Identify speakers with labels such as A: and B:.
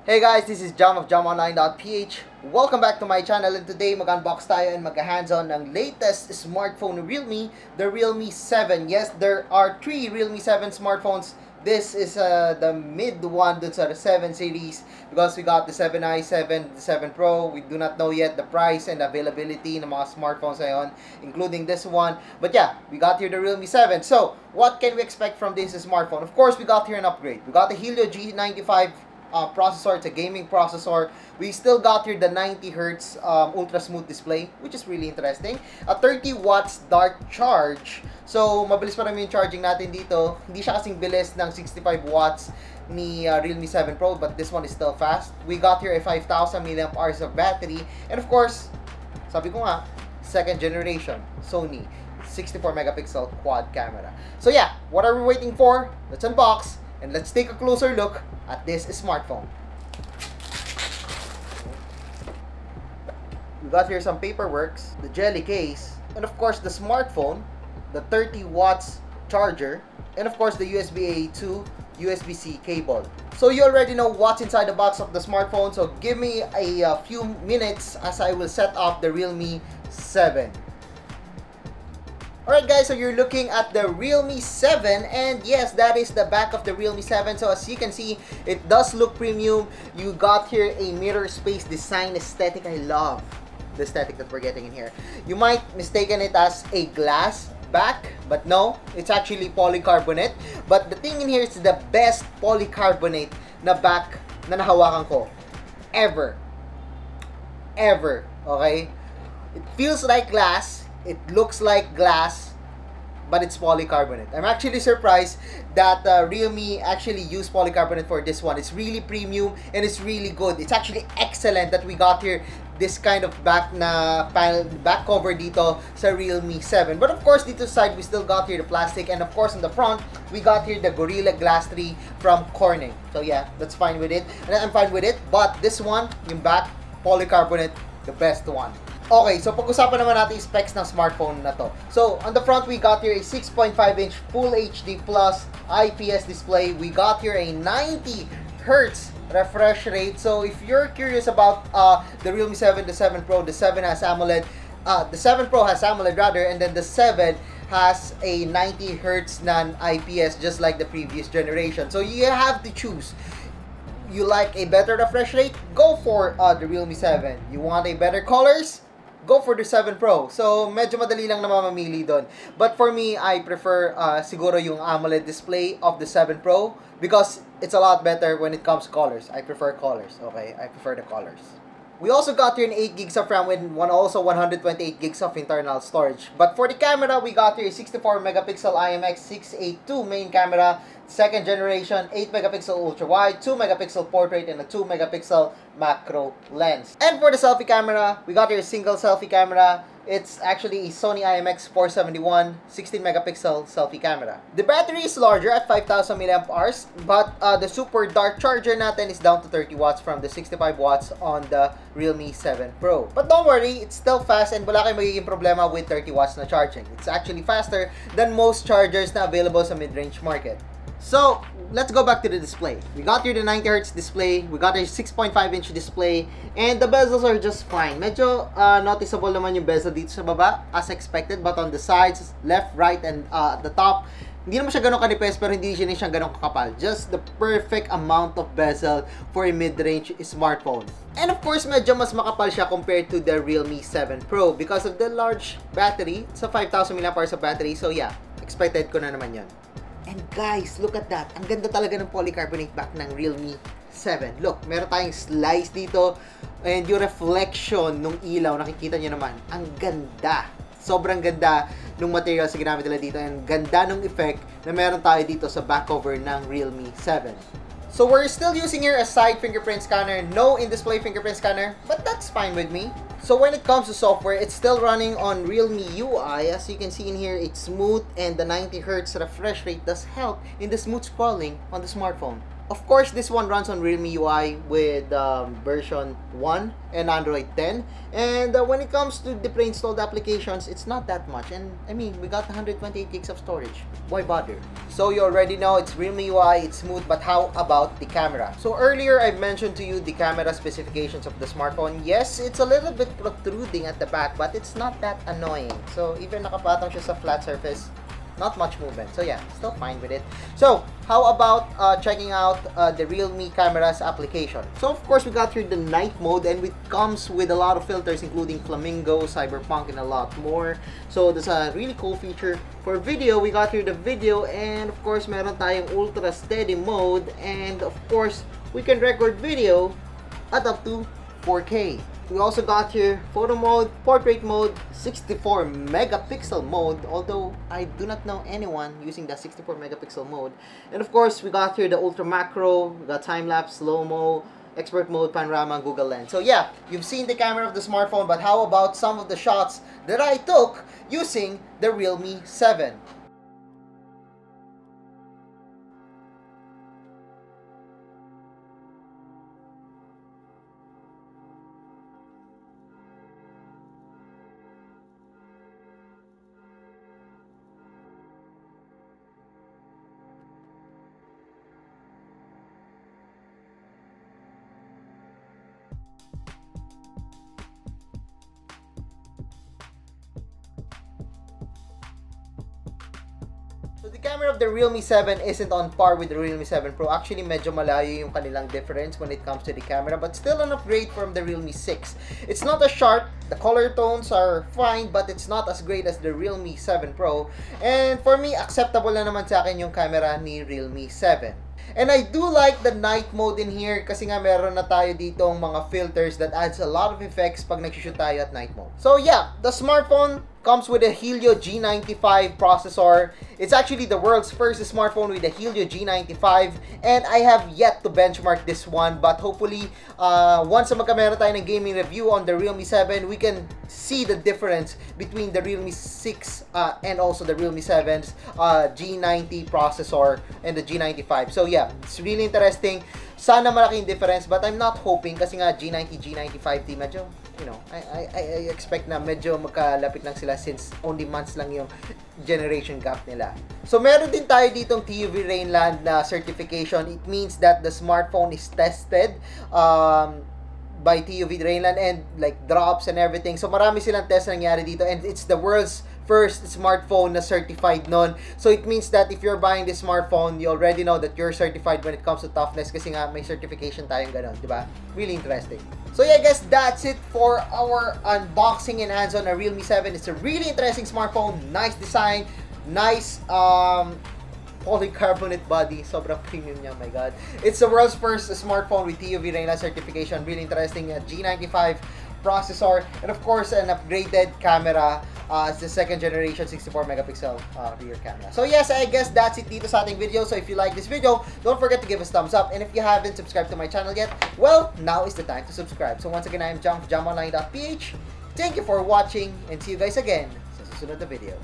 A: Hey guys, this is Jam of JamOnline.ph. Welcome back to my channel, and today mag-unbox tayo and mag-hands-on ng latest smartphone ng Realme, the Realme 7. Yes, there are 3 Realme 7 smartphones. This is the mid one dun sa 7 series because we got the 7i, 7, the 7 Pro. We do not know yet the price and availability ng mga smartphones ngayon, including this one. But yeah, we got here the Realme 7. So, what can we expect from this smartphone? Of course, we got here an upgrade. We got the Helio G95 processor. It's a gaming processor. We still got here the 90Hz ultra smooth display, which is really interesting. A 30 watts dark charge. So, mabilis pa naman yung charging natin dito. Hindi siya kasing bilis ng 65 watts ni Realme 7 Pro, but this one is still fast. We got here a 5,000 mAh of battery. And of course, sabi ko nga, second generation Sony 64 megapixel quad camera. So yeah, what are we waiting for? Let's unbox and let's take a closer look at this smartphone. We got here some paperworks, the jelly case, and of course the smartphone, the 30 watts charger, and of course the USB-A to USB-C cable. So you already know what's inside the box of the smartphone, so give me a few minutes as I will set up the Realme 7. Alright guys, so you're looking at the Realme 7, and yes, that is the back of the Realme 7. So as you can see, it does look premium. You got here a mirror space design aesthetic. I love the aesthetic that we're getting in here. You might mistaken it as a glass back, but no, it's actually polycarbonate. But the thing in here is the best polycarbonate na back na nahawakan ko ever. Okay? It feels like glass. It looks like glass, but it's polycarbonate. I'm actually surprised that Realme actually used polycarbonate for this one. It's really premium and it's really good. It's actually excellent that we got here this kind of back na panel, back cover dito sa Realme 7. But of course, dito side, we still got here the plastic. And of course, on the front, we got here the Gorilla Glass 3 from Corning. So yeah, that's fine with it. And I'm fine with it. But this one, yung back, polycarbonate, the best one. Okay, so pag-usapan naman natin yung specs ng smartphone na to. So, on the front, we got here a 6.5-inch Full HD Plus IPS display. We got here a 90Hz refresh rate. So, if you're curious about the Realme 7, the 7 Pro, the 7 has AMOLED, the 7 Pro has AMOLED rather, and then the 7 has a 90Hz non-IPS just like the previous generation. So, you have to choose. You like a better refresh rate? Go for the Realme 7. You want a better colors? Go for the 7 Pro. So, medyo madali lang na mamamili doon. But for me, I prefer siguro yung AMOLED display of the 7 Pro because it's a lot better when it comes to colors. I prefer colors, okay? I prefer the colors. We also got here an 8 gigs of RAM with also 128 gigs of internal storage. But for the camera, we got here a 64 megapixel IMX682 main camera, second generation, 8 megapixel ultra wide, 2 megapixel portrait, and a 2 megapixel macro lens. And for the selfie camera, we got here a single selfie camera. It's actually a Sony IMX471 16 megapixel selfie camera. The battery is larger at 5,000 mAh, but the super dark charger natin is down to 30 watts from the 65 watts on the Realme 7 Pro. But don't worry, it's still fast and wala kayong magiging problema with 30 watts na charging. It's actually faster than most chargers na available sa mid-range market. So, let's go back to the display. We got here the 90Hz display, we got a 6.5-inch display, and the bezels are just fine. Medyo noticeable naman yung bezel dito sa baba, as expected, but on the sides, left, right, and at the top, hindi naman siya ganun kanipes, pero hindi siya ganun kakapal. Just the perfect amount of bezel for a mid-range smartphone. And of course, medyo mas makapal siya compared to the Realme 7 Pro because of the large battery. It's a 5,000 mAh of battery, so yeah, expected ko na naman yan. And guys, look at that. Ang ganda talaga ng polycarbonate back ng Realme 7. Look, meron tayong slice dito. And yung reflection ng ilaw, nakikita nyo naman. Ang ganda. Sobrang ganda ng materials na ginamit nila dito. And ganda ng effect na meron tayo dito sa back cover ng Realme 7. So we're still using here a side fingerprint scanner, no in-display fingerprint scanner, but that's fine with me. So when it comes to software, it's still running on Realme UI. As you can see in here, it's smooth and the 90Hz refresh rate does help in the smooth scrolling on the smartphone. Of course, this one runs on Realme UI with version 1 and Android 10. And when it comes to the pre-installed applications, it's not that much. And I mean, we got 128 gigs of storage. Why bother? So you already know it's Realme UI, it's smooth, but how about the camera? So earlier, I mentioned to you the camera specifications of the smartphone. Yes, it's a little bit protruding at the back, but it's not that annoying. So even nakapatong siya sa flat surface, not much movement. So yeah, still fine with it. So how about checking out the Realme cameras application? So of course we got here the night mode, and it comes with a lot of filters including flamingo, cyberpunk, and a lot more. So that's a really cool feature. For video, we got here the video, and of course meron tayong ultra steady mode, and of course we can record video at up to 4K. We also got here photo mode, portrait mode, 64 megapixel mode, although I do not know anyone using the 64 megapixel mode. And of course, we got here the ultra macro, we got time-lapse, slow-mo, expert mode, panorama, and Google Lens. So yeah, you've seen the camera of the smartphone, but how about some of the shots that I took using the Realme 7? So the camera of the Realme 7 isn't on par with the Realme 7 Pro. Actually, medyo malayo yung kanilang difference when it comes to the camera, but still an upgrade from the Realme 6. It's not as sharp, the color tones are fine, but it's not as great as the Realme 7 Pro. And for me, acceptable na naman sa akin yung camera ni Realme 7. And I do like the night mode in here kasi nga meron na tayo ditong mga filters that adds a lot of effects pag nag-shoot tayo at night mode. So yeah, the smartphone comes with a Helio G95 processor. It's actually the world's first smartphone with a Helio G95, and I have yet to benchmark this one, but hopefully once na magkameron tayo ng gaming review on the Realme 7, we can see the difference between the Realme 6 and also the Realme 7's G90 processor and the G95. So yeah, it's really interesting. Sana malaki yung difference, but I'm not hoping kasi nga G90, G95T, medyo, you know, I expect na medyo magkalapit lang sila since only months lang yung generation gap nila. So meron din tayo ditong TUV Rainland na certification. It means that the smartphone is tested by TUV Rainland and like drops and everything. So marami silang test na nangyari dito, and it's the world's first smartphone na certified nun. So it means that if you're buying this smartphone, you already know that you're certified when it comes to toughness kasi nga may certification tayong ganun, di ba? Really interesting. So yeah, I guess that's it for our unboxing and hands-on a Realme 7. It's a really interesting smartphone, nice design, nice polycarbonate body, sobrang premium niya, my god. It's the world's first smartphone with TUV Reina certification, really interesting. G95 processor, and of course an upgraded camera. It's the second generation 64 megapixel rear camera. So yes, I guess that's it dito sa ating video. So if you like this video, don't forget to give us thumbs up, and if you haven't subscribed to my channel yet, well, now is the time to subscribe. So once again, I am jamonline.ph. Thank you for watching, and see you guys again sa susunod na video.